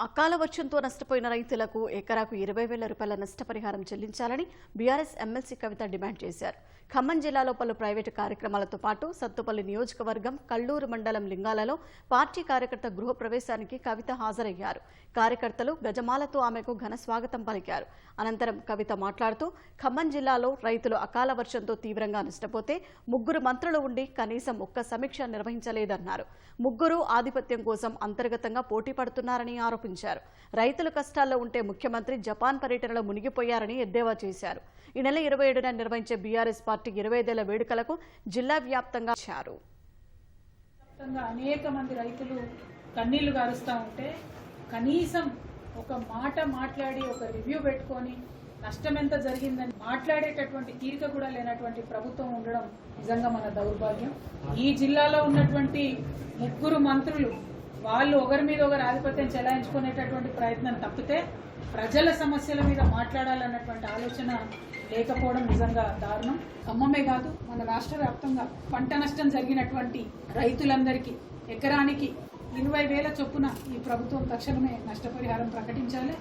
అకాల వర్షంతో నష్టపోయిన రైతులకు ఎకరాకు 20,000 రూపాయల నష్టపరిహారం చెల్లించాలని బీఆర్ఎస్ ఎమ్మెల్సీ కవిత డిమాండ్ చేశారు. ఖమ్మం జిల్లాలో పలు ప్రైవేటు కార్యక్రమాలతో పాటు సత్తుపల్లి నియోజకవర్గం కల్లూరు మండలం లింగాలలో పార్టీ కార్యకర్త గృహప్రవేశానికి కవిత హాజరయ్యారు. కార్యకర్తలు గజమాలతో ఆమెకు ఘన స్వాగతం పలికారు. అనంతరం కవిత మాట్లాడుతూ ఖమ్మం జిల్లాలో రైతులు అకాల వర్షంతో తీవ్రంగా నష్టపోతే 3 మంత్రులు ఉండి కనీసం ఒక్క సమీక్ష నిర్వహించలేదన్నారు. 3 ఆధిపత్యం కోసం అంతర్గతంగా పోటీ పడుతున్నారని ఆరోపించారు. రైతుల కష్టాల్లో ఉంటే ముఖ్యమంత్రి జపాన్ పర్యటనలో మునిగిపోయారని ఎద్దేవా చేశారు. ఈ నెల 27న నిర్వహించే బీఆర్ఎస్ పార్టీ 25 ఏళ్ల వేడుకలకు జిల్లా వ్యాప్తంగా అనేక మంది రైతులు కన్నీళ్లు గారుస్తూ ఉంటే కనీసం ఒక మాట మాట్లాడి ఒక రివ్యూ పెట్టుకొని నష్టం ఎంత జరిగిందని మాట్లాడేటటువంటి తీరిక కూడా లేనటువంటి ప్రభుత్వం ఉండడం నిజంగా మన దౌర్భాగ్యం. ఈ జిల్లాలో ఉన్నటువంటి 3 మంత్రులు వాళ్ళు ఒకరి మీద ఒకరు ఆధిపత్యం చెలాయించుకునేటటువంటి ప్రయత్నం తప్పితే ప్రజల సమస్యల మీద మాట్లాడాలన్నటువంటి ఆలోచన లేకపోవడం నిజంగా దారుణం. ఖమ్మమే కాదు, మన రాష్ట్ర వ్యాప్తంగా పంట నష్టం జరిగినటువంటి రైతులందరికీ ఎకరానికి 20,000 చొప్పున ఈ ప్రభుత్వం తక్షణమే నష్టపరిహారం ప్రకటించాలి.